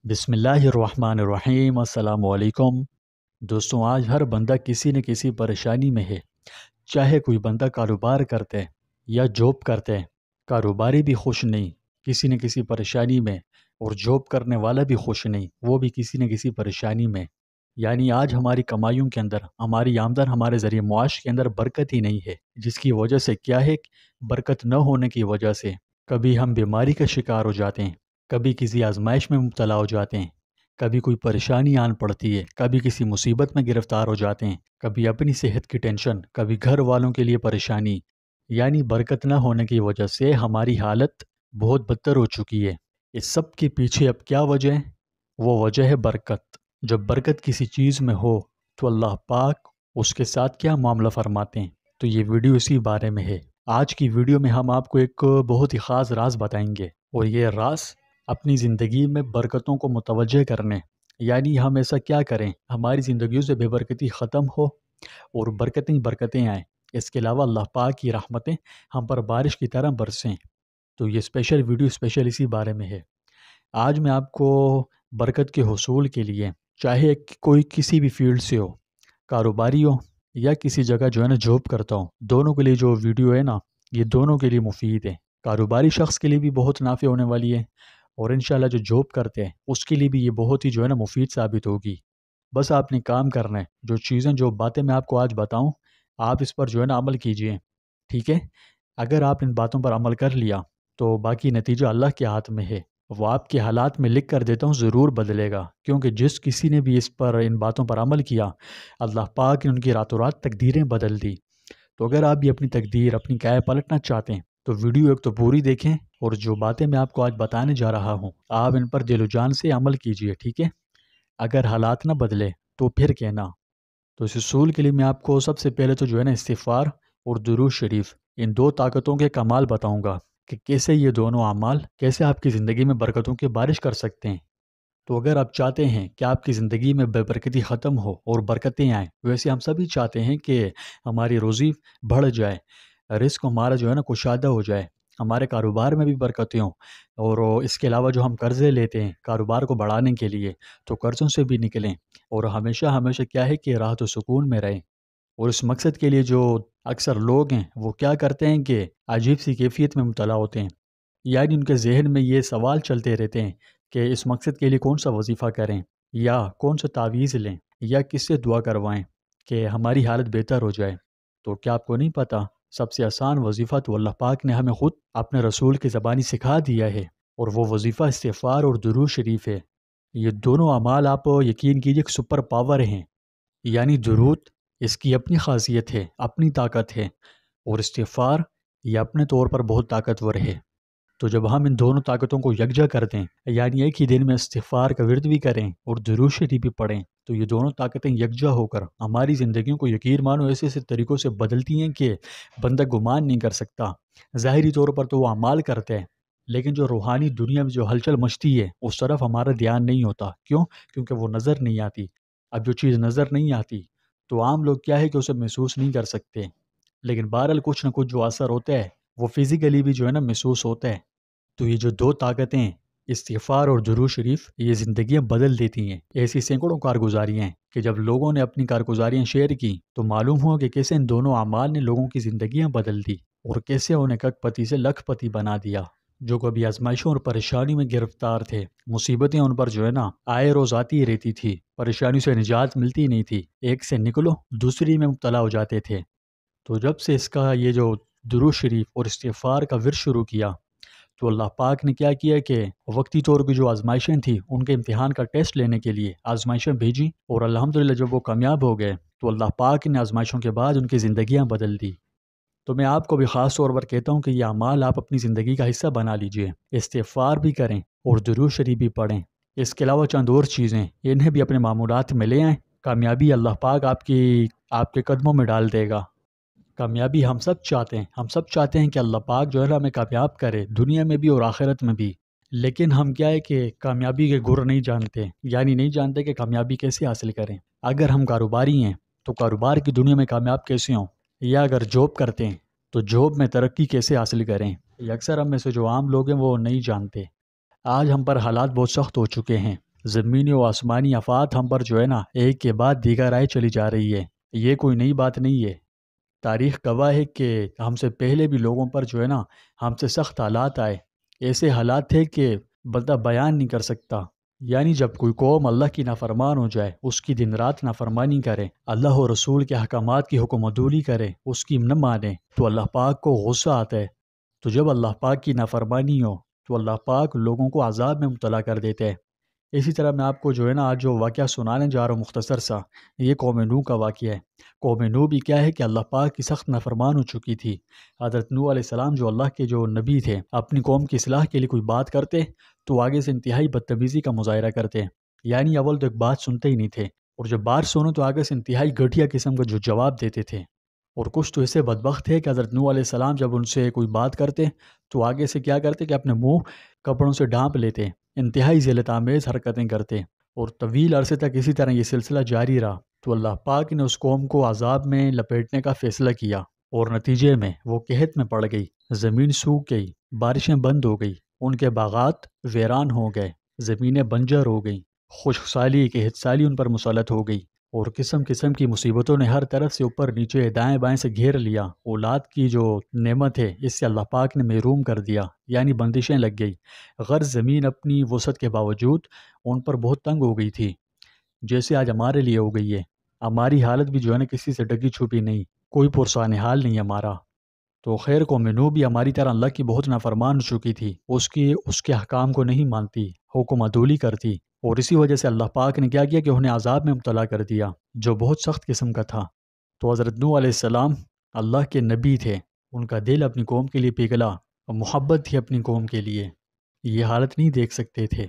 بسم اللہ الرحمن الرحیم۔ السلام علیکم دوستوں، آج ہر بندہ کسی نہ کسی پریشانی میں ہے۔ چاہے کوئی بندہ کاروبار کرتے یا جاب کرتے، کاروباری بھی خوش نہیں، کسی نہ کسی پریشانی میں، اور جاب کرنے والا بھی خوش نہیں، وہ بھی کسی نہ کسی پریشانی میں۔ یعنی آج ہماری کمائیوں کے اندر، ہماری آمدن، ہمارے ذریعے معاش کے اندر برکت ہی نہیں ہے، جس کی وجہ سے کیا ہے، برکت نہ ہونے کی وجہ سے کبھی ہم بیماری کا شکار ہو جاتے ہیں، کبھی کسی آزمائش میں مبتلا ہو جاتے ہیں، کبھی کوئی پریشانی آن پڑتی ہے، کبھی کسی مصیبت میں گرفتار ہو جاتے ہیں، کبھی اپنی صحت کی ٹینشن، کبھی گھر والوں کے لیے پریشانی۔ یعنی برکت نہ ہونے کی وجہ سے ہماری حالت بہت بدتر ہو چکی ہے۔ اس سب کے پیچھے اب کیا وجہ ہے؟ وہ وجہ ہے برکت۔ جب برکت کسی چیز میں ہو تو اللہ پاک اس کے ساتھ کیا معاملہ فرماتے ہیں، تو یہ ویڈیو اسی بارے میں ہے۔ آج کی ویڈیو میں ہم آپ کو ایک بہت ہی خاص راز بتائیں گے، اور یہ راز اپنی زندگی میں برکتوں کو متوجہ کرنے، یعنی ہم ایسا کیا کریں ہماری زندگیوں سے بے برکتی ختم ہو اور برکتیں آئیں۔ اس کے علاوہ اللہ پاک کی رحمتیں ہم پر بارش کی طرح برسیں۔ تو یہ اسپیشل ویڈیو اسپیشل اسی بارے میں ہے۔ آج میں آپ کو برکت کے حصول کے لیے، چاہے کوئی کسی بھی فیلڈ سے ہو، کاروباری ہو یا کسی جگہ جو ہے نا جاب کرتا ہوں، دونوں کے لیے جو ویڈیو ہے نا، یہ دونوں کے لیے مفید ہے۔ کاروباری شخص کے لیے بھی بہت نافع ہونے والی ہے، اور انشاءاللہ جو جاب کرتے ہیں اس کے لیے بھی یہ بہت ہی جو ہے نا مفید ثابت ہوگی۔ بس آپ نے کام کرنا ہے، جو باتیں میں آپ کو آج بتاؤں، آپ اس پر جو ہے نا عمل کیجئے، ٹھیک ہے؟ اگر آپ ان باتوں پر عمل کر لیا تو باقی نتیجہ اللہ کے ہاتھ میں ہے، وہ آپ کے حالات میں لکھ کر دیتا ہوں ضرور بدلے گا، کیونکہ جس کسی نے بھی ان باتوں پر عمل کیا، اللہ پاک نے ان کی راتوں رات تقدیریں بدل دی۔ تو اگر آپ بھی اپنی تقدیر، اپنی کیا پلٹنا چاہتے ہیں تو ویڈیو ایک تو پوری دیکھیں، اور جو باتیں میں آپ کو آج بتانے جا رہا ہوں آپ ان پر دل و جان سے عمل کیجئے، ٹھیک ہے؟ اگر حالات نہ بدلے تو پھر کہنا۔ تو اس اصول کے لیے میں آپ کو سب سے پہلے تو جو ہے نا استغفار اور درود شریف، ان دو طاقتوں کے کمال بتاؤں گا کہ کیسے یہ دونوں اعمال کیسے آپ کی زندگی میں برکتوں کی بارش کر سکتے ہیں۔ تو اگر آپ چاہتے ہیں کہ آپ کی زندگی میں بے برکتی ختم ہو اور برکتیں آئیں، ویسے ہم سبھی چاہتے ہیں کہ ہماری روزی بڑھ جائے، رزق ہمارا جو ہے نا کشادہ ہو جائے، ہمارے کاروبار میں بھی برکتیں ہوں، اور اس کے علاوہ جو ہم قرضے لیتے ہیں کاروبار کو بڑھانے کے لیے، تو قرضوں سے بھی نکلیں، اور ہمیشہ کیا ہے کہ راحت و سکون میں رہیں۔ اور اس مقصد کے لیے جو اکثر لوگ ہیں وہ کیا کرتے ہیں کہ عجیب سی کیفیت میں مبتلا ہوتے ہیں، یعنی ان کے ذہن میں یہ سوال چلتے رہتے ہیں کہ اس مقصد کے لیے کون سا وظیفہ کریں، یا کون سا تعویذ لیں، یا کس سے دعا کروائیں کہ ہماری حالت بہتر ہو جائے۔ تو کیا آپ کو نہیں پتہ، سب سے آسان وظیفہ تو اللہ پاک نے ہمیں خود اپنے رسول کی زبانی سکھا دیا ہے، اور وہ وظیفہ استغفار اور درود شریف ہے۔ یہ دونوں اعمال آپ یقین کیجئے ایک سپر پاور ہیں، یعنی درود اس کی اپنی خاصیت ہے، اپنی طاقت ہے، اور استغفار یہ اپنے طور پر بہت طاقتور ہے۔ تو جب ہم ان دونوں طاقتوں کو یکجا کر دیں، یعنی ایک ہی دن میں استغفار کا ورد بھی کریں اور درود شریف بھی پڑھیں، تو یہ دونوں طاقتیں یکجا ہو کر ہماری زندگیوں کو یقین مانو ایسے ایسے طریقوں سے بدلتی ہیں کہ بندہ گمان نہیں کر سکتا۔ ظاہری طور پر تو وہ اعمال کرتے ہیں، لیکن جو روحانی دنیا میں جو ہلچل مچتی ہے اس طرف ہمارا دھیان نہیں ہوتا۔ کیوں؟ کیونکہ وہ نظر نہیں آتی۔ اب جو چیز نظر نہیں آتی تو عام لوگ کیا ہے کہ اسے محسوس نہیں کر سکتے، لیکن بہرحال کچھ نہ کچھ جو اثر ہوتا ہے وہ فزیکلی بھی جو ہے نا محسوس ہوتا ہے۔ تو یہ جو دو طاقتیں، استغفار اور درود شریف، یہ زندگیاں بدل دیتی ہیں۔ ایسی سینکڑوں کارگزاریاں ہیں کہ جب لوگوں نے اپنی کارگزاریاں شیئر کی تو معلوم ہوا کہ کیسے ان دونوں اعمال نے لوگوں کی زندگیاں بدل دی، اور کیسے انہیں کک پتی سے لکھ پتی بنا دیا۔ جو کبھی آزمائشوں اور پریشانی میں گرفتار تھے، مصیبتیں ان پر جو ہے نا آئے روز آتی رہتی تھی، پریشانیوں سے نجات ملتی نہیں تھی، ایک سے نکلو دوسری میں مبتلا ہو جاتے تھے۔ تو جب سے اس کا یہ جو درود شریف اور استغفار کا ورد شروع کیا، تو اللہ پاک نے کیا کیا کہ وقتی طور کی جو آزمائشیں تھیں ان کے امتحان کا ٹیسٹ لینے کے لیے آزمائشیں بھیجی، اور الحمدللہ جب وہ کامیاب ہو گئے تو اللہ پاک نے آزمائشوں کے بعد ان کی زندگیاں بدل دی۔ تو میں آپ کو بھی خاص طور پر کہتا ہوں کہ یہ اعمال آپ اپنی زندگی کا حصہ بنا لیجئے، استغفار بھی کریں اور درود شریف بھی پڑھیں۔ اس کے علاوہ چند اور چیزیں انہیں بھی اپنے معمولات میں لے آئیں، کامیابی اللہ پاک آپ کے قدموں میں ڈال دے گا۔ کامیابی ہم سب چاہتے ہیں کہ اللہ پاک جو ہے ہمیں کامیاب کرے، دنیا میں بھی اور آخرت میں بھی، لیکن ہم کیا ہے کہ کامیابی کے گر نہیں جانتے، یعنی نہیں جانتے کہ کامیابی کیسے حاصل کریں۔ اگر ہم کاروباری ہیں تو کاروبار کی دنیا میں کامیاب کیسے ہوں، یا اگر جاب کرتے ہیں تو جاب میں ترقی کیسے حاصل کریں، یہ اکثر ہم میں سے جو عام لوگ ہیں وہ نہیں جانتے۔ آج ہم پر حالات بہت سخت ہو چکے ہیں، زمینی و آسمانی آفات ہم پر جو ہے نا ایک کے بعد دیگر آئے چلی جا رہی ہے، یہ کوئی نئی بات نہیں ہے۔ تاریخ گواہ ہے کہ ہم سے پہلے بھی لوگوں پر جو ہے نا ہم سے سخت حالات آئے، ایسے حالات تھے کہ بندہ بیان نہیں کر سکتا۔ یعنی جب کوئی قوم اللہ کی نافرمان ہو جائے، اس کی دن رات نافرمانی کرے، اللہ و رسول کے احکامات کی حکم عدولی کرے، اس کی نہ مانے، تو اللہ پاک کو غصہ آتا ہے۔ تو جب اللہ پاک کی نافرمانی ہو تو اللہ پاک لوگوں کو عذاب میں مبتلا کر دیتے ہیں۔ اسی طرح میں آپ کو جو ہے نا آج جو واقعہ سنانے جا رہا ہوں مختصر سا، یہ قوم نوح کا واقعہ ہے۔ قوم نوح بھی کیا ہے کہ اللہ پاک کی سخت نافرمان ہو چکی تھی۔ حضرت نوح علیہ السلام جو اللہ کے جو نبی تھے، اپنی قوم کی اصلاح کے لیے کوئی بات کرتے تو آگے سے انتہائی بدتمیزی کا مظاہرہ کرتے، یعنی اول تو ایک بات سنتے ہی نہیں تھے، اور جب بات سنو تو آگے سے انتہائی گھٹیا قسم کا جو جواب دیتے تھے۔ اور کچھ تو ایسے بدبخت تھے کہ حضرت نوح علیہ السلام جب ان سے کوئی بات کرتے تو آگے سے کیا کرتے کہ اپنے منہ کپڑوں سے ڈھانپ لیتے، انتہائی ذلت آمیز حرکتیں کرتے، اور طویل عرصے تک اسی طرح یہ سلسلہ جاری رہا۔ تو اللہ پاک نے اس قوم کو عذاب میں لپیٹنے کا فیصلہ کیا، اور نتیجے میں وہ قحط میں پڑ گئی، زمین سوکھ گئی، بارشیں بند ہو گئی، ان کے باغات ویران ہو گئے، زمینیں بنجر ہو گئیں، خشک سالی قحط سالی ان پر مسلط ہو گئی، اور قسم قسم کی مصیبتوں نے ہر طرف سے اوپر نیچے دائیں بائیں سے گھیر لیا۔ اولاد کی جو نعمت ہے اس سے اللہ پاک نے محروم کر دیا، یعنی بندشیں لگ گئی۔ غرض زمین اپنی وسعت کے باوجود ان پر بہت تنگ ہو گئی تھی، جیسے آج ہمارے لیے ہو گئی ہے۔ ہماری حالت بھی جو ہے نا کسی سے ڈگی چھپی نہیں، کوئی پرسان حال نہیں ہمارا۔ تو خیر قوم نوح بھی ہماری طرح اللہ کی بہت نافرمان ہو چکی تھی، اس کے احکام کو نہیں مانتی، حکم عدولی کرتی، اور اسی وجہ سے اللہ پاک نے کیا کیا کہ انہیں عذاب میں مبتلا کر دیا جو بہت سخت قسم کا تھا۔ تو حضرت نوح علیہ السلام اللہ کے نبی تھے، ان کا دل اپنی قوم کے لیے پگھلا اور محبت تھی اپنی قوم کے لیے، یہ حالت نہیں دیکھ سکتے تھے۔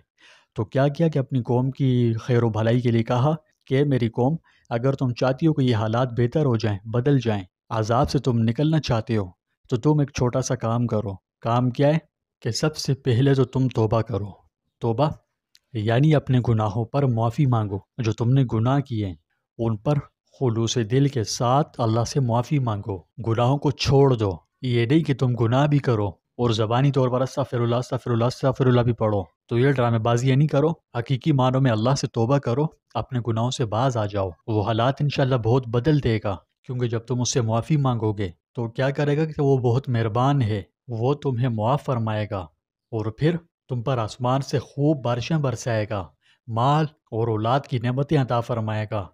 تو کیا کیا کہ اپنی قوم کی خیر و بھلائی کے لیے کہا کہ میری قوم، اگر تم چاہتی ہو کہ یہ حالات بہتر ہو جائیں، بدل جائیں، عذاب سے تم نکلنا چاہتے ہو، تو تم ایک چھوٹا سا کام کرو۔ کام کیا ہے کہ سب سے پہلے تو تم توبہ کرو۔ توبہ یعنی اپنے گناہوں پر معافی مانگو، جو تم نے گناہ کیے ان پر خلوص دل کے ساتھ اللہ سے معافی مانگو، گناہوں کو چھوڑ دو۔ یہ نہیں کہ تم گناہ بھی کرو اور زبانی طور پر استغفر اللہ استغفر اللہ استغفر اللہ بھی پڑھو، تو یہ ڈرامے بازی نہیں کرو، حقیقی معنوں میں اللہ سے توبہ کرو، اپنے گناہوں سے باز آ جاؤ۔ وہ حالات انشاءاللہ بہت بدل دے گا، کیونکہ جب تم اس سے معافی مانگو گے تو کیا کرے گا کہ وہ بہت مہربان ہے، وہ تمہیں معاف فرمائے گا، اور پھر تم پر آسمان سے خوب بارشیں برسائے گا، مال اور اولاد کی نعمتیں عطا فرمائے گا،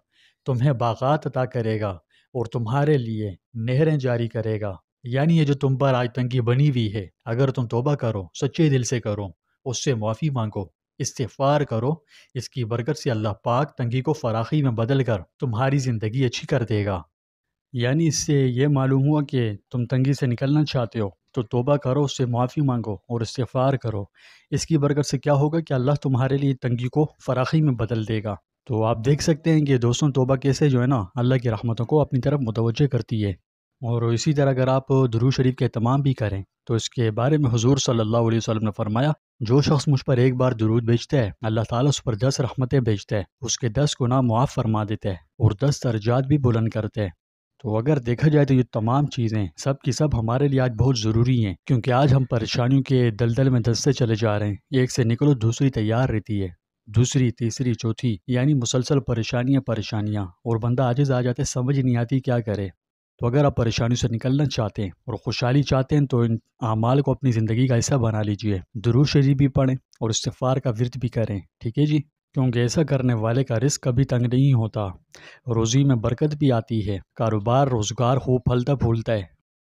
تمہیں باغات عطا کرے گا، اور تمہارے لیے نہریں جاری کرے گا۔ یعنی یہ جو تم پر آج تنگی بنی ہوئی ہے، اگر تم توبہ کرو، سچے دل سے کرو، اس سے معافی مانگو، استغفار کرو، اس کی برکت سے اللہ پاک تنگی کو فراخی میں بدل کر تمہاری زندگی اچھی کر دے گا۔ یعنی اس سے یہ معلوم ہوا کہ تم تنگی سے نکلنا چاہتے ہو تو توبہ کرو، اس سے معافی مانگو اور استغفار کرو، اس کی برکت سے کیا ہوگا کہ اللہ تمہارے لیے تنگی کو فراخی میں بدل دے گا۔ تو آپ دیکھ سکتے ہیں کہ دوستوں توبہ کیسے جو ہے نا اللہ کی رحمتوں کو اپنی طرف متوجہ کرتی ہے۔ اور اسی طرح اگر آپ درود شریف کے اہتمام بھی کریں تو اس کے بارے میں حضور صلی اللہ علیہ وسلم نے فرمایا، جو شخص مجھ پر ایک بار درود بھیجتا ہے، اللہ تعالیٰ اس پر 10 رحمتیں بھیجتا ہے، اس کے 10 گناہ معاف فرما دیتا ہے اور 10 درجات بھی بلند کرتا ہے۔ تو اگر دیکھا جائے تو یہ تمام چیزیں سب کی سب ہمارے لیے آج بہت ضروری ہیں، کیونکہ آج ہم پریشانیوں کے دلدل میں دھنستے چلے جا رہے ہیں، ایک سے نکلو دوسری تیار رہتی ہے، دوسری تیسری چوتھی، یعنی مسلسل پریشانیاں، اور بندہ عاجز آ جاتے، سمجھ نہیں آتی کیا کرے۔ تو اگر آپ پریشانیوں سے نکلنا چاہتے ہیں اور خوشحالی چاہتے ہیں تو ان اعمال کو اپنی زندگی کا حصہ بنا لیجئے، درود شریف بھی پڑھیں اور استغفار کا ورد بھی کریں، ٹھیک ہے جی؟ کیونکہ ایسا کرنے والے کا رزق کبھی تنگ نہیں ہوتا، روزی میں برکت بھی آتی ہے، کاروبار روزگار خوب پھلتا پھولتا ہے۔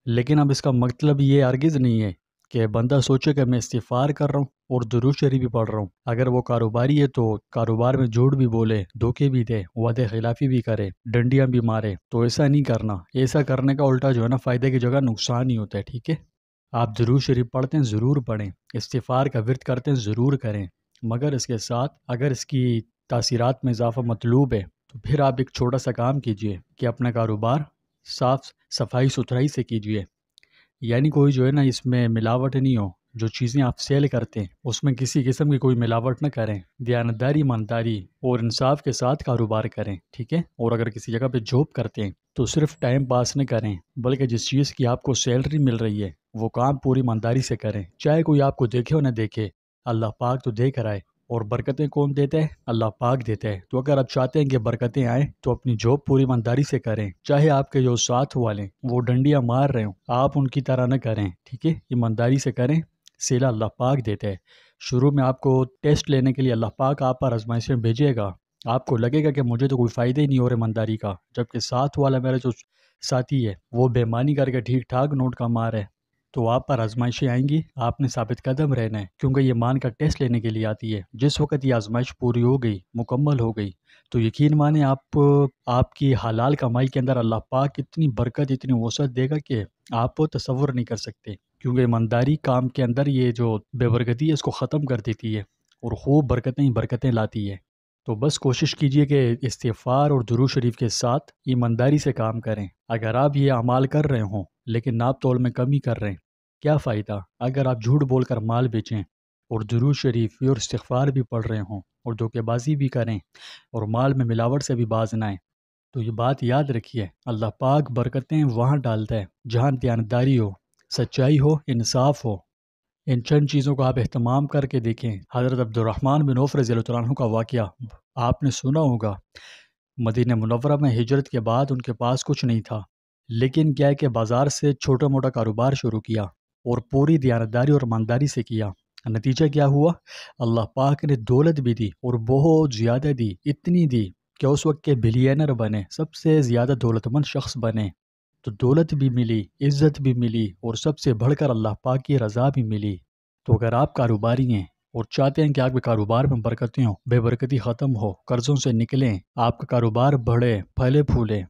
لیکن اب اس کا مطلب یہ ہرگز نہیں ہے کہ بندہ سوچے کہ میں استغفار کر رہا ہوں اور درود شریف بھی پڑھ رہا ہوں، اگر وہ کاروباری ہے تو کاروبار میں جھوٹ بھی بولے، دھوکے بھی دے، وعدے خلافی بھی کرے، ڈنڈیاں بھی مارے، تو ایسا نہیں کرنا۔ ایسا کرنے کا الٹا جو ہے نا فائدے کی جگہ نقصان ہی ہوتا ہے، ٹھیک ہے؟ آپ درود شریف پڑھتے ہیں ضرور پڑھیں، استغفار کا ورد کرتے ہیں ضرور کریں، مگر اس کے ساتھ اگر اس کی تاثیرات میں اضافہ مطلوب ہے تو پھر آپ ایک چھوٹا سا کام کیجئے کہ اپنا کاروبار صفائی ستھرائی سے کیجئے، یعنی کوئی جو ہے نا اس میں ملاوٹ نہیں ہو، جو چیزیں آپ سیل کرتے ہیں اس میں کسی قسم کی کوئی ملاوٹ نہ کریں، دیانتداری ایمانداری اور انصاف کے ساتھ کاروبار کریں، ٹھیک ہے؟ اور اگر کسی جگہ پہ جاب کرتے ہیں تو صرف ٹائم پاس نہ کریں، بلکہ جس چیز کی آپ کو سیلری مل رہی ہے وہ کام پوری ایمانداری سے کریں، چاہے کوئی آپ کو دیکھے اور نہ دیکھے، اللہ پاک تو دیکھ رہا ہے اور برکتیں کون دیتے ہیں؟ اللہ پاک دیتے ہیں۔ تو اگر آپ چاہتے ہیں کہ برکتیں آئیں تو اپنی جاب پوری ایمانداری سے کریں، چاہے آپ کے جو ساتھ والے وہ ڈنڈیاں مار رہے ہوں، آپ ان کی طرح نہ کریں، ٹھیک ہے؟ ایمانداری سے کریں، سیلا اللہ پاک دیتے ہیں۔ شروع میں آپ کو ٹیسٹ لینے کے لیے اللہ پاک آپ پر آزمائشیں بھیجے گا، آپ کو لگے گا کہ مجھے تو کوئی فائدہ ہی نہیں ہو رہا ایمانداری کا، جبکہ ساتھ والا میرا جو ساتھی ہے وہ بے ایمانی کر کے ٹھیک ٹھاک نوٹ کا مار ہے، تو آپ پر آزمائشیں آئیں گی، آپ نے ثابت قدم رہنا ہے، کیونکہ یہ ایمان کا ٹیسٹ لینے کے لیے آتی ہے۔ جس وقت یہ آزمائش پوری ہو گئی، مکمل ہو گئی، تو یقین مانیں آپ کی حلال کمائی کے اندر اللہ پاک اتنی برکت، اتنی وسعت دے گا کہ آپ وہ تصور نہیں کر سکتے، کیونکہ ایمانداری کام کے اندر یہ جو بے برکتی ہے اس کو ختم کر دیتی ہے اور خوب برکتیں ہی برکتیں لاتی ہے۔ تو بس کوشش کیجئے کہ استغفار اور درود شریف کے ساتھ ایمانداری سے کام کریں۔ اگر آپ یہ اعمال کر رہے ہوں لیکن ناپ تول میں کمی کر رہے ہیں، کیا فائدہ؟ اگر آپ جھوٹ بول کر مال بیچیں اور درود شریف اور استغفار بھی پڑھ رہے ہوں اور دھوکے بازی بھی کریں اور مال میں ملاوٹ سے بھی باز نہ آئیں، تو یہ بات یاد رکھیے، اللہ پاک برکتیں وہاں ڈالتا ہے جہاں دیانتداری ہو، سچائی ہو، انصاف ہو۔ ان چند چیزوں کو آپ اہتمام کر کے دیکھیں۔ حضرت عبد الرحمن بن عوف رضی اللہ عنہ کا واقعہ آپ نے سنا ہوگا۔ مدینہ منورہ میں ہجرت کے بعد ان کے پاس کچھ نہیں تھا، لیکن کیا ہے کہ بازار سے چھوٹا موٹا کاروبار شروع کیا اور پوری دیانتداری اور ایمانداری سے کیا۔ نتیجہ کیا ہوا؟ اللہ پاک نے دولت بھی دی اور بہت زیادہ دی، اتنی دی کہ اس وقت کے بلینر بنے، سب سے زیادہ دولت مند شخص بنے۔ تو دولت بھی ملی، عزت بھی ملی، اور سب سے بڑھ کر اللہ پاک کی رضا بھی ملی۔ تو اگر آپ کاروباری ہیں اور چاہتے ہیں کہ آپ کے کاروبار میں برکتیں ہوں، بے برکتی ختم ہو، قرضوں سے نکلیں، آپ کا کاروبار بڑھے، پھلے پھولے،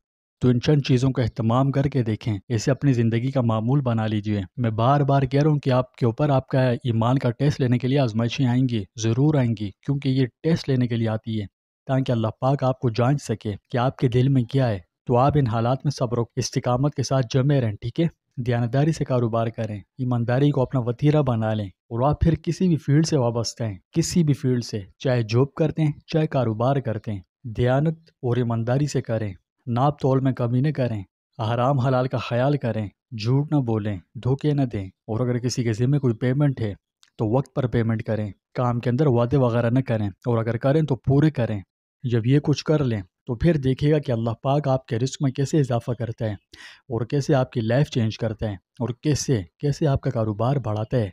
تو ان چند چیزوں کا اہتمام کر کے دیکھیں، اسے اپنی زندگی کا معمول بنا لیجئے۔ میں بار بار کہہ رہا ہوں کہ آپ کے اوپر آپ کا ایمان کا ٹیسٹ لینے کے لیے آزمائشیں آئیں گی، ضرور آئیں گی، کیونکہ یہ ٹیسٹ لینے کے لیے آتی ہے تاکہ اللہ پاک آپ کو جانچ سکے کہ آپ کے دل میں کیا ہے۔ تو آپ ان حالات میں صبر و استقامت کے ساتھ جمے رہیں، ٹھیک ہے؟ دیانتداری سے کاروبار کریں، ایمانداری کو اپنا وتیرہ بنا لیں، اور آپ پھر کسی بھی فیلڈ سے وابستہ ہیں، کسی بھی فیلڈ سے، چاہے جاب کرتے ہیں، چاہے کاروبار کرتے ہیں، دیانت اور ایمانداری سے کریں، ناپ تول میں کمی نہ کریں، حرام حلال کا خیال کریں، جھوٹ نہ بولیں، دھوکے نہ دیں، اور اگر کسی کے ذمہ کوئی پیمنٹ ہے تو وقت پر پیمنٹ کریں، کام کے اندر وعدے وغیرہ نہ کریں، اور اگر کریں تو پورے کریں۔ جب یہ کچھ کر لیں تو پھر دیکھیے گا کہ اللہ پاک آپ کے رزق میں کیسے اضافہ کرتا ہے اور کیسے آپ کی لائف چینج کرتا ہے اور کیسے آپ کا کاروبار بڑھاتا ہے۔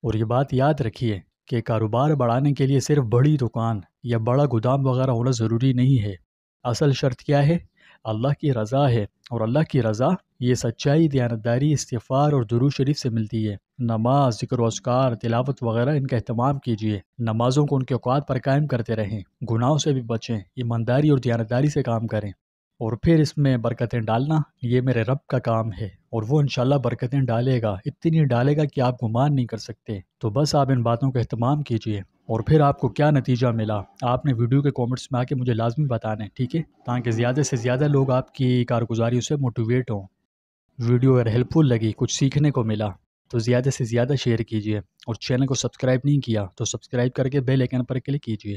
اور یہ بات یاد رکھیے کہ کاروبار بڑھانے کے لیے صرف بڑی دکان یا بڑا گودام وغیرہ ہونا ضروری نہیں ہے۔ اصل شرط کیا ہے؟ اللہ کی رضا ہے، اور اللہ کی رضا یہ سچائی، دیانتداری، استغفار اور درود شریف سے ملتی ہے۔ نماز، ذکر و اذکار، تلاوت وغیرہ ان کا اہتمام کیجیے، نمازوں کو ان کے اوقات پر قائم کرتے رہیں، گناہوں سے بھی بچیں، ایمانداری اور دیانتداری سے کام کریں، اور پھر اس میں برکتیں ڈالنا یہ میرے رب کا کام ہے، اور وہ انشاءاللہ برکتیں ڈالے گا، اتنی ڈالے گا کہ آپ گمان نہیں کر سکتے۔ تو بس آپ ان باتوں کا اہتمام کیجیے، اور پھر آپ کو کیا نتیجہ ملا آپ نے ویڈیو کے کومنٹس میں آ کے مجھے لازمی بتانا ہے، ٹھیک ہے؟ تاکہ زیادہ سے زیادہ لوگ آپ کی کارگزاریوں سے موٹیویٹ ہوں۔ ویڈیو اگر ہیلپ فل لگی، کچھ سیکھنے کو ملا، تو زیادہ سے زیادہ شیئر کیجیے، اور چینل کو سبسکرائب نہیں کیا تو سبسکرائب کر کے بیل آئیکن پر کلک کیجیے۔